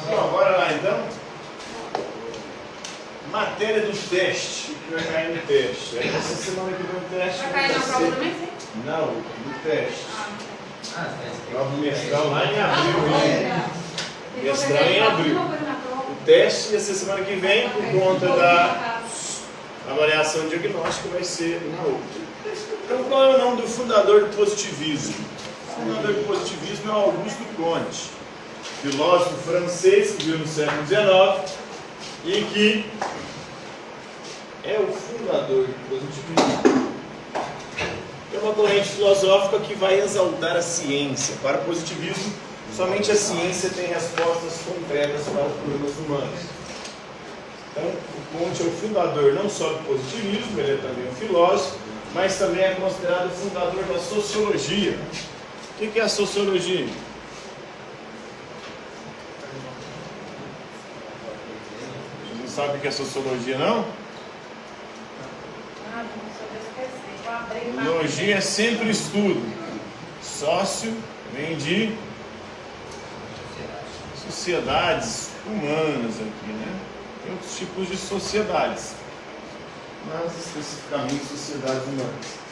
Então, bora lá então. Matéria do teste. O que vai cair no teste? Aí essa semana que vem o teste. Vai cair na prova também, sim? Não, do teste. Ah, Prova mestral lá em abril. Tem Mestral em abril. O teste vai ser semana que vem, por conta da avaliação diagnóstica, vai ser na outra. Então, qual é o nome do fundador do positivismo? O fundador do positivismo é Auguste Comte, filósofo francês que viveu no século XIX e que é o fundador do positivismo. É uma corrente filosófica que vai exaltar a ciência. Para o positivismo, somente a ciência tem respostas concretas para os problemas humanos. Então, o Comte é o fundador não só do positivismo, ele é também um filósofo, mas também é considerado o fundador da sociologia. O que é a sociologia? Você não sabe o que é sociologia, não? Sociologia é sempre estudo. Sócio vem de sociedades humanas aqui, né? Tem outros tipos de sociedades, mas especificamente sociedades humanas.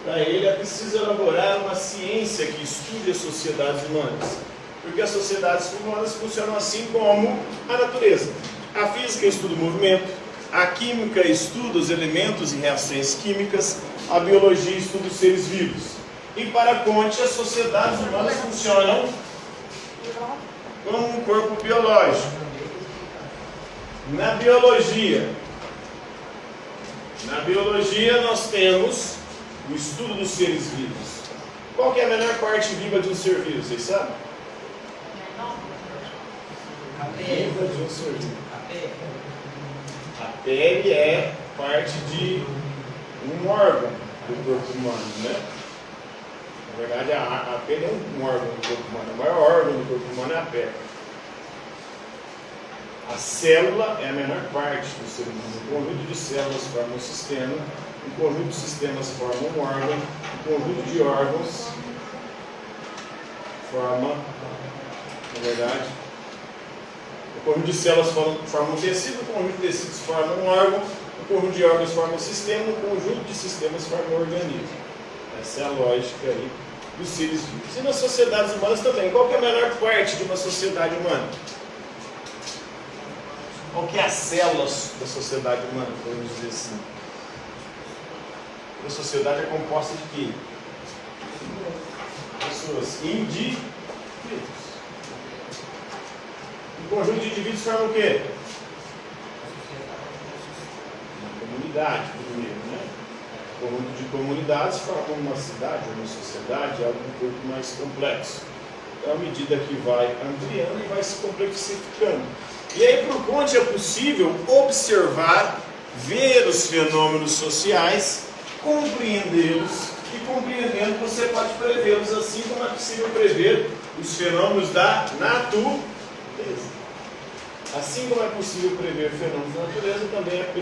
Para ele é preciso elaborar uma ciência que estude as sociedades humanas, porque as sociedades humanas funcionam assim como a natureza. A física estuda o movimento, a química estuda os elementos e reações químicas, a biologia estuda os seres vivos. E para Comte, as sociedades humanas funcionam como um corpo biológico. Na biologia nós temos o estudo dos seres vivos. Qual que é a menor parte viva de um ser vivo? Vocês sabem? Viva de um ser vivo. A pele é parte de um órgão do corpo humano, né? Na verdade, a pele é um órgão do corpo humano. O maior órgão do corpo humano é a pele. A célula é a menor parte do ser humano. Um conjunto de células forma um sistema, um conjunto de sistemas forma um órgão, um conjunto de órgãos forma, na verdade, o conjunto de células forma um tecido, o conjunto de tecidos forma um órgão, o conjunto de órgãos forma um sistema, o conjunto de sistemas forma um organismo. Essa é a lógica aí dos seres vivos. E nas sociedades humanas também. Qual que é a menor parte de uma sociedade humana? Qual que é a célula da sociedade humana, podemos dizer assim? A sociedade é composta de quê? Pessoas, indivíduos. Um conjunto de indivíduos forma o quê? Uma comunidade, primeiro, né? Um conjunto de comunidades forma uma cidade, uma sociedade, algo um pouco mais complexo. Então, à medida que vai ampliando e vai se complexificando. E aí, para o Comte, é possível observar, ver os fenômenos sociais, compreendê-los, e compreendendo você pode prevê-los, assim como é possível prever os fenômenos da natureza. Assim como é possível prever fenômenos da natureza, também é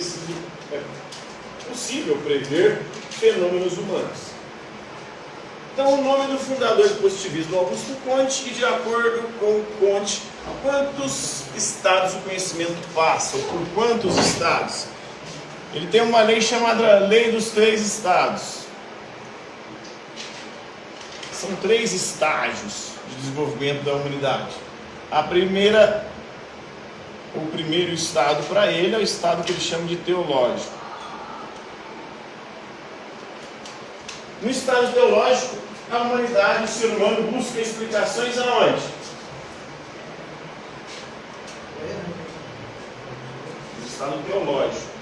possível prever fenômenos humanos. Então, o nome do fundador do positivismo é Auguste Comte, e de acordo com Comte, quantos estados o conhecimento passa, ou por quantos estados? Ele tem uma lei chamada Lei dos Três Estados. São 3 estágios de desenvolvimento da humanidade. O primeiro estado para ele é o estado que ele chama de teológico. No estado teológico, a humanidade, o ser humano busca explicações aonde? No estado teológico.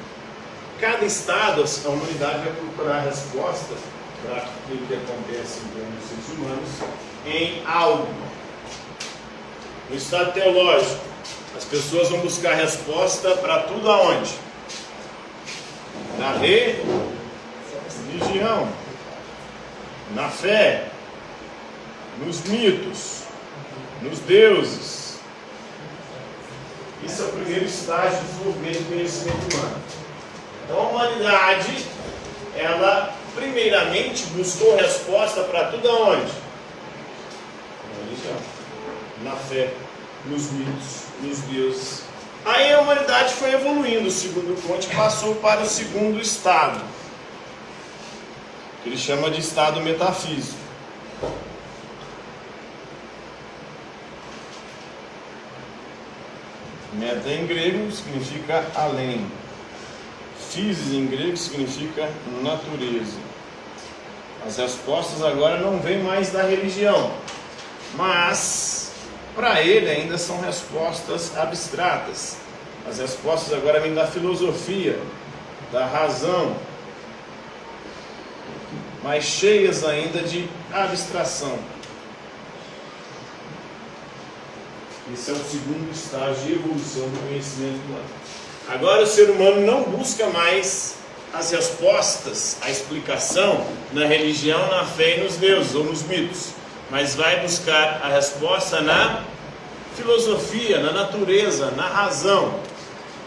Cada estado, a humanidade vai procurar respostas para aquilo que acontece em torno dos seres humanos em algo. No estado teológico, as pessoas vão buscar resposta para tudo aonde? Na religião, na fé, nos mitos, nos deuses. Isso é o primeiro estágio de desenvolvimento do conhecimento humano. Então a humanidade, ela primeiramente buscou resposta para tudo aonde? Na religião, na fé, nos mitos, nos deuses. Aí a humanidade foi evoluindo, segundo Comte, passou para o segundo estado, que ele chama de estado metafísico. Meta em grego significa além. Physis em grego significa natureza. As respostas agora não vêm mais da religião, mas para ele ainda são respostas abstratas. As respostas agora vêm da filosofia, da razão, mas cheias ainda de abstração. Esse é o segundo estágio de evolução do conhecimento humano. Agora o ser humano não busca mais as respostas, a explicação na religião, na fé e nos deuses ou nos mitos, mas vai buscar a resposta na filosofia, na natureza, na razão.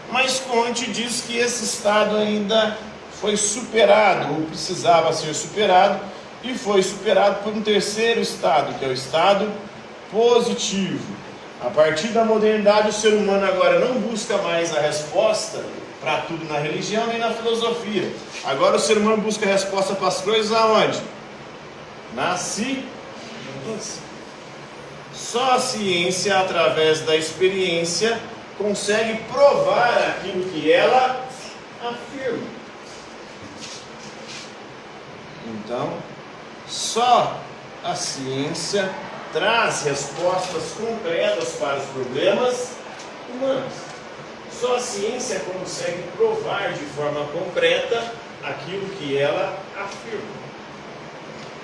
Mas Comte diz que esse estado ainda foi superado, ou precisava ser superado, e foi superado por um terceiro estado, que é o estado positivo. A partir da modernidade, o ser humano agora não busca mais a resposta para tudo na religião nem na filosofia. Agora o ser humano busca a resposta para as coisas aonde? Na ciência. Só a ciência, através da experiência, consegue provar aquilo que ela afirma. Então, só a ciência traz respostas concretas para os problemas humanos. Só a ciência consegue provar de forma concreta aquilo que ela afirma.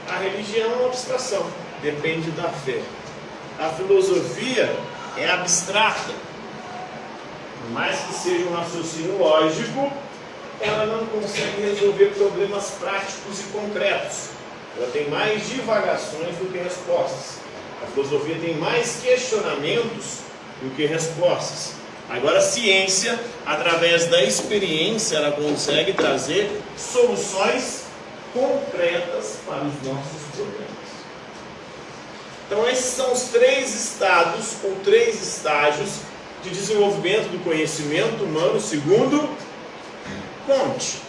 A religião é uma abstração, depende da fé. A filosofia é abstrata. Por mais que seja um raciocínio lógico, ela não consegue resolver problemas práticos e concretos. Ela tem mais divagações do que respostas. A filosofia tem mais questionamentos do que respostas. Agora a ciência, através da experiência, ela consegue trazer soluções concretas para os nossos problemas. Então esses são os três estados, ou três estágios de desenvolvimento do conhecimento humano, segundo Comte.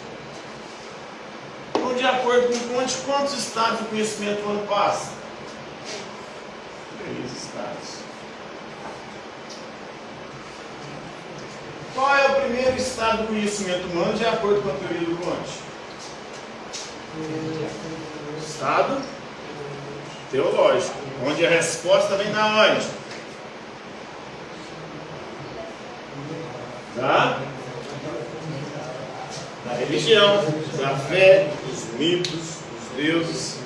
Então, de acordo com Comte, quantos estados do conhecimento humano passa? 3 estados. Qual é o primeiro estado do conhecimento humano, de acordo com a teoria do Comte? Estado teológico, onde a resposta vem da onde? Da religião, da fé, dos mitos, dos deuses.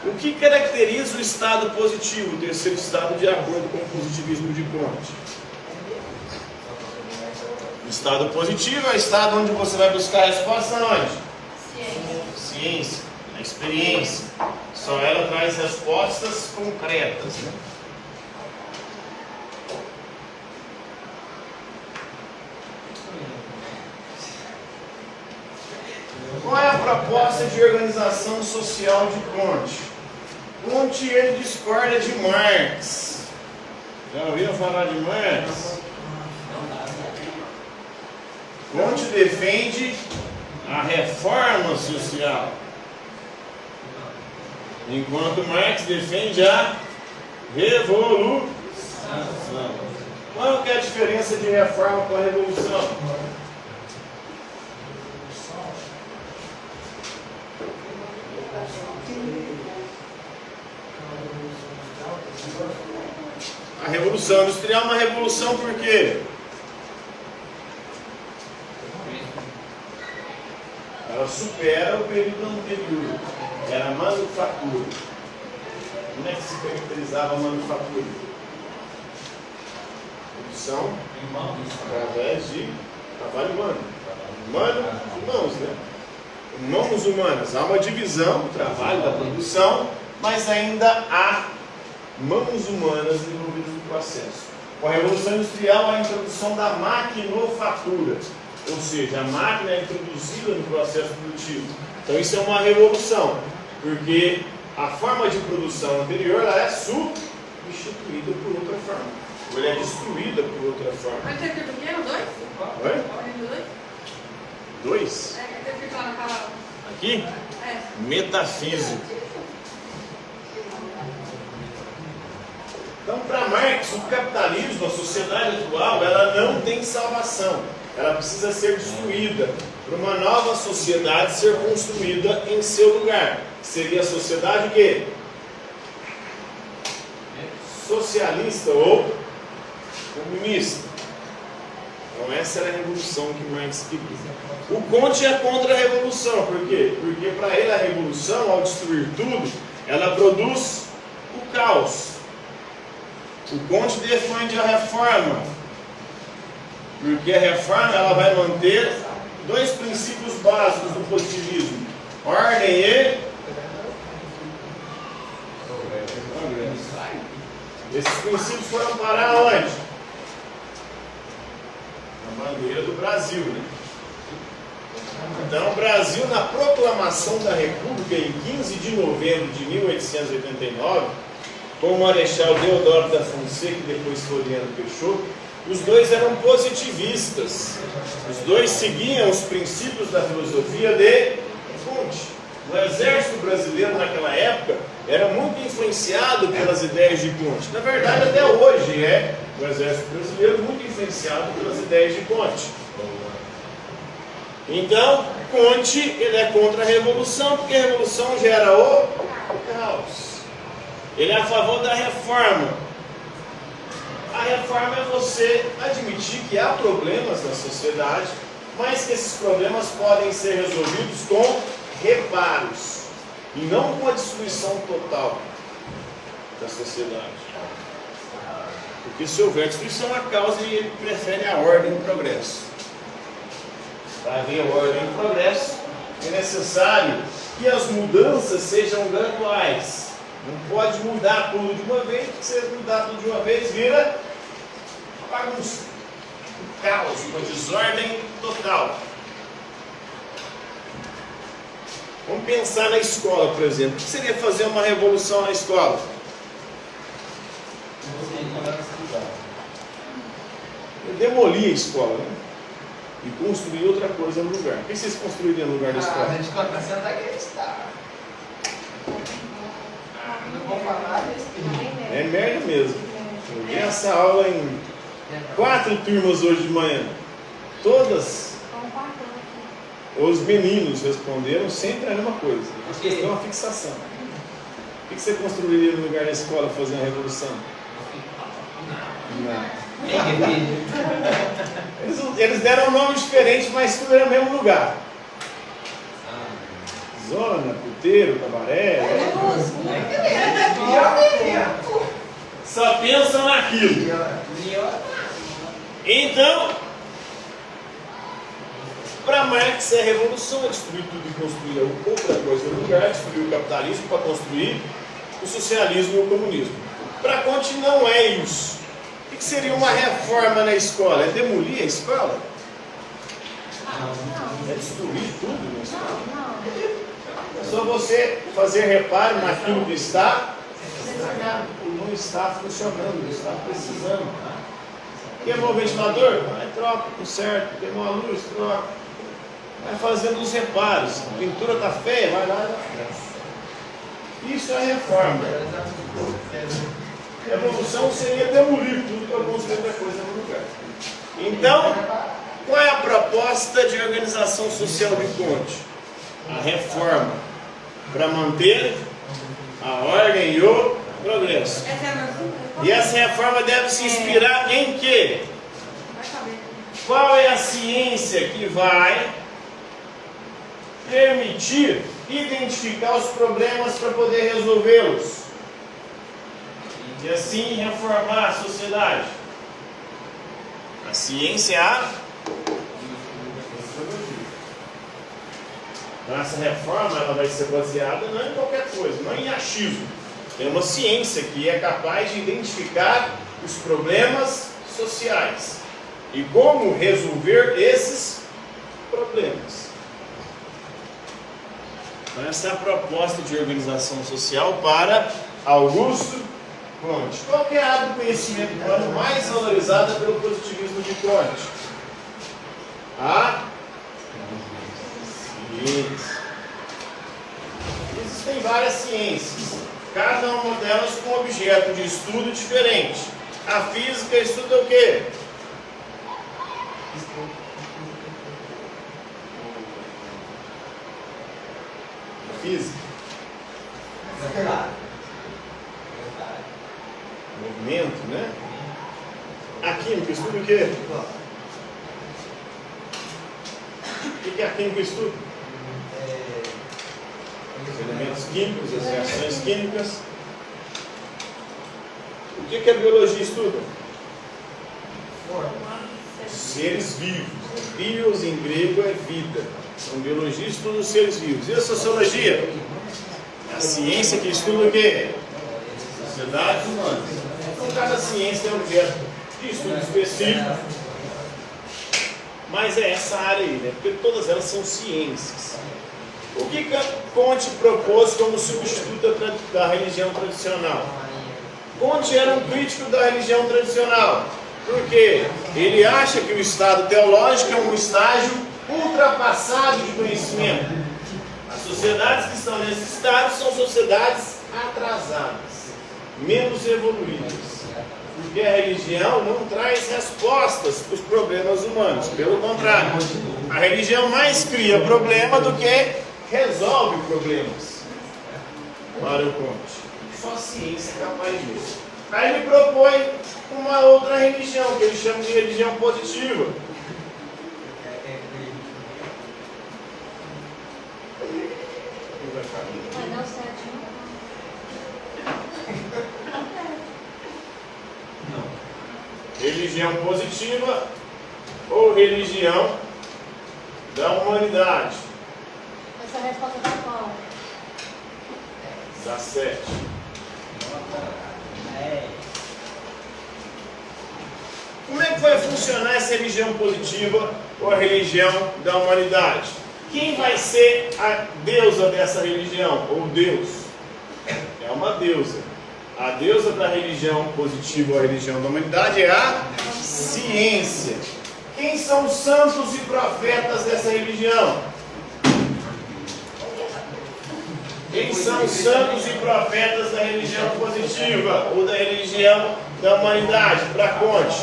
O que caracteriza o estado positivo, o terceiro estado, de acordo com o positivismo de Comte? O estado positivo é o estado onde você vai buscar a resposta onde? Ciência, a experiência. Só ela traz respostas concretas, né? Qual é a proposta de organização social de Comte? Comte, ele discorda de Marx. Já ouviram falar de Marx? Comte defende a reforma social, enquanto Marx defende a revolução. Qual que é a diferença de reforma com a revolução? A Revolução Industrial é uma revolução por quê? Ela supera o período anterior. Era a manufatura. Como é que se caracterizava a manufatura? Produção através de trabalho humano. Humano e mãos, né? Mãos humanas. Há uma divisão do trabalho, da produção, mas ainda há mãos humanas envolvidas no processo. Com a Revolução Industrial, a introdução da maquinofatura, ou seja, a máquina é introduzida no processo produtivo. Então isso é uma revolução, porque a forma de produção anterior ela é substituída por outra forma. ou ele é destruída por outra forma. Mas tem escrito pequeno, 2? Oi? Dois? 2? É, tem escrito lá na palavra. Aqui? É. Metafísico. Então, para Marx, o capitalismo, a sociedade atual, ela não tem salvação. Ela precisa ser destruída para uma nova sociedade ser construída em seu lugar. Seria a sociedade o quê? Socialista ou comunista. Então essa era a revolução que Marx queria. O Comte é contra a revolução. Por quê? Porque para ele a revolução, ao destruir tudo, ela produz o caos. O Comte defende a reforma. Porque a reforma ela vai manter dois princípios básicos do positivismo: ordem e progresso. Esses princípios foram parar onde? Na bandeira do Brasil, né? Então, o Brasil, na proclamação da República em 15 de novembro de 1889, com o Marechal Deodoro da Fonseca e depois Floriano Peixoto, os dois eram positivistas. Os dois seguiam os princípios da filosofia de Comte. O exército brasileiro naquela época era muito influenciado pelas ideias de Comte. Na verdade, até hoje é o exército brasileiro muito influenciado pelas ideias de Comte. Então, Comte ele é contra a revolução, porque a revolução gera o caos. Ele é a favor da reforma. A reforma é você admitir que há problemas na sociedade, mas que esses problemas podem ser resolvidos com reparos e não com a destruição total da sociedade. Porque se houver destruição, a causa ele prefere a ordem e o progresso. Para haver ordem e progresso, é necessário que as mudanças sejam graduais. Não pode mudar tudo de uma vez, porque se mudar tudo de uma vez, vira bagunça, um caos, uma desordem total. Vamos pensar na escola, por exemplo. O que seria fazer uma revolução na escola? Eu demoli a escola, né? E construir outra coisa no lugar. O que vocês construiriam no lugar da escola? A gente começa a acreditar. Não vou falar desse. É merda mesmo. Eu vi essa aula em 4 turmas hoje de manhã. Todas os meninos responderam sempre a mesma coisa. É uma fixação. O que você construiria no lugar da escola fazer uma revolução? Não. Eles deram um nome diferente, mas tudo era o mesmo lugar. Zona, puteiro, cabaré. Só pensam naquilo. Então, para Marx a revolução é destruir tudo e construir outra coisa no lugar, destruir o capitalismo para construir o socialismo e o comunismo. Para Comte não é isso. O que seria uma reforma na escola? É demolir a escola? É destruir tudo na escola? É só você fazer reparo naquilo que está não está funcionando, não está precisando. Queimou o ventilador? Vai, troca, conserta. Queimou a luz? Troca. Vai fazendo os reparos. A pintura está feia? Vai lá. Isso é reforma. Revolução seria demolir tudo para construir outra coisa no lugar. Então, qual é a proposta de organização social de Comte? A reforma, para manter a ordem e o progresso. E essa reforma deve se inspirar em quê? Qual é a ciência que vai permitir identificar os problemas para poder resolvê-los? E assim reformar a sociedade? A ciência é a sociologia. Então essa reforma ela vai ser baseada não em qualquer coisa, não em achismo. É uma ciência que é capaz de identificar os problemas sociais e como resolver esses problemas. Então essa é a proposta de organização social para Augusto Conte. Qual que é a área do conhecimento humano mais valorizada pelo positivismo de Conte? A ciência. Existem várias ciências, cada uma delas com um objeto de estudo diferente. A física estuda o quê? A física. Movimento, né? A química estuda o quê? O que a química estuda? Os elementos químicos, as reações químicas. O que a biologia estuda? Seres vivos. Bios em grego é vida. Então, biologia estuda os seres vivos. E a sociologia? A ciência que estuda o quê? Sociedades humanas. Então, cada ciência é objeto de estudo específico. Mas é essa área aí, né? Porque todas elas são ciências. O que Conte propôs como substituto da religião tradicional? Conte era um crítico da religião tradicional. Por quê? Ele acha que o estado teológico é um estágio ultrapassado de conhecimento. As sociedades que estão nesse estado são sociedades atrasadas, menos evoluídas. Porque a religião não traz respostas para os problemas humanos. Pelo contrário, a religião mais cria problema do que resolve problemas. Mário Conte. Só a ciência é capaz disso. Aí ele propõe uma outra religião, que ele chama de religião positiva. Vai dar certo. Religião positiva ou religião da humanidade? Essa resposta da qual? 17. Como é que vai funcionar essa religião positiva ou a religião da humanidade? Quem vai ser a deusa dessa religião? Ou Deus? É uma deusa. A deusa da religião positiva ou a religião da humanidade é a ciência. Quem são os santos e profetas dessa religião? Quem são os santos e profetas da religião positiva ou da religião da humanidade? Para Conte.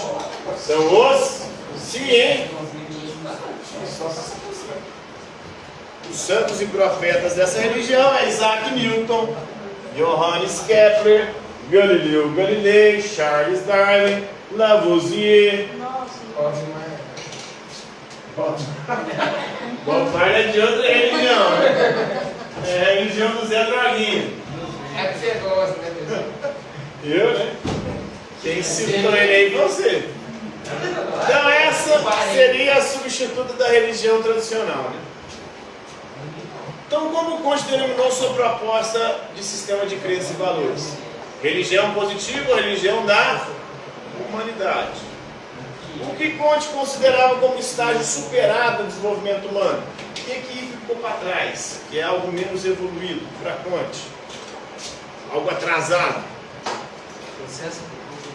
São os cientistas. Os santos e profetas dessa religião é Isaac Newton, Johannes Kepler, Galileu Galilei, Charles Darwin, Lavoisier. Nossa. Bob Marley é de outra religião, né? É a religião do Zé Droguinha. É que você gosta, né, pessoal? Eu, né? Quem citou ele aí foi você. Então essa seria a substituta da religião tradicional, né? Então, como Conte denominou sua proposta de sistema de crenças e valores? Religião positiva ou religião da humanidade? O que Conte considerava como estágio superado do desenvolvimento humano? O que ficou para trás? Que é algo menos evoluído para Conte? Algo atrasado?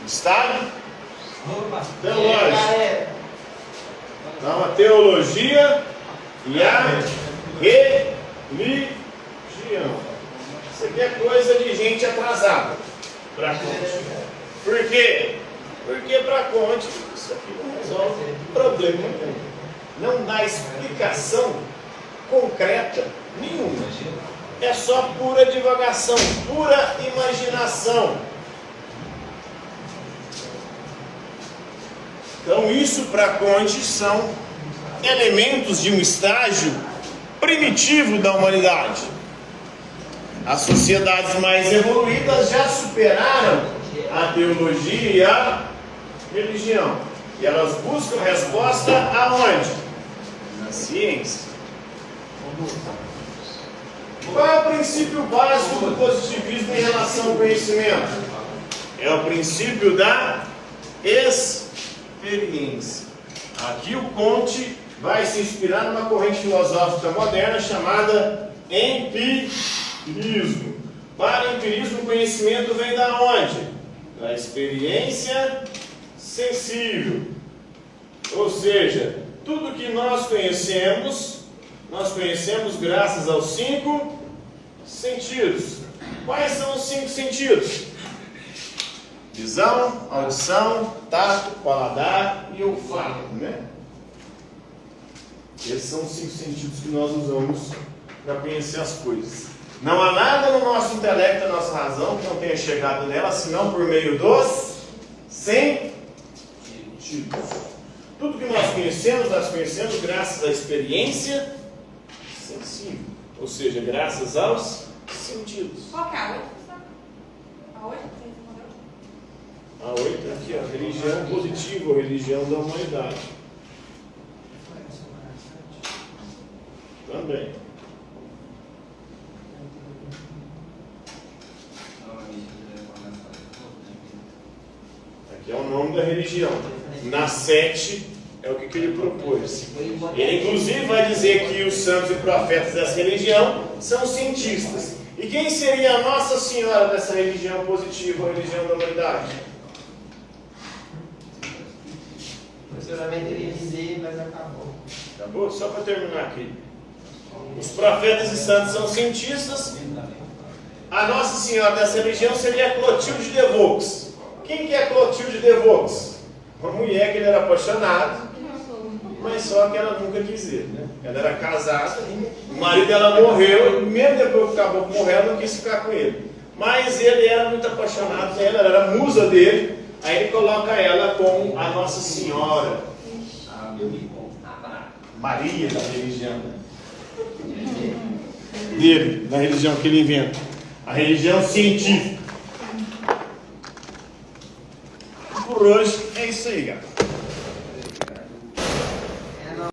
Estágio teológico. Então, a teologia e a religião. Isso aqui é coisa de gente atrasada para Conte. Por quê? Porque para Conte isso aqui não resolve problema nenhum. Não dá explicação concreta nenhuma. É só pura divagação, pura imaginação. Então isso para Conte são elementos de um estágio primitivo da humanidade. As sociedades mais evoluídas já superaram a teologia e a religião. E elas buscam resposta aonde? Na ciência. Qual é o princípio básico do positivismo em relação ao conhecimento? É o princípio da experiência. Aqui o Conte vai se inspirar numa corrente filosófica moderna chamada empirismo. Para empirismo, o conhecimento vem da onde? da experiência sensível. Ou seja, tudo que nós conhecemos graças aos 5 sentidos. Quais são os 5 sentidos? Visão, audição, tato, paladar e olfato, né? Esses são os 5 sentidos que nós usamos para conhecer as coisas. Não há nada no nosso intelecto, na nossa razão, que não tenha chegado nela, senão por meio dos sentidos. Tudo que nós conhecemos graças à experiência sensível. Ou seja, graças aos sentidos. Qual que é a 8? A 8 que você respondeu? A 8 aqui, ó, religião positiva ou religião da humanidade. Também. Aqui é o nome da religião. Na 7 é o que ele propôs. Ele inclusive vai dizer que os santos e profetas dessa religião são cientistas. E quem seria a Nossa Senhora dessa religião positiva, a religião da humanidade? Posteriormente ele ia dizer, mas acabou. Acabou? Só para terminar aqui. Os profetas e santos são cientistas. A Nossa Senhora dessa religião seria Clotilde de Vaux. Quem que é Clotilde de Vaux? Uma mulher que ele era apaixonado, mas só que ela nunca quis ir, né? Ela era casada, o marido dela morreu, e mesmo depois que acabou de morrer, ela não quis ficar com ele. Mas ele era muito apaixonado nela, ela era a musa dele, aí ele coloca ela como a Nossa Senhora. Maria da religião dele, da religião que ele inventa. A religião científica. Por hoje é isso aí, galera.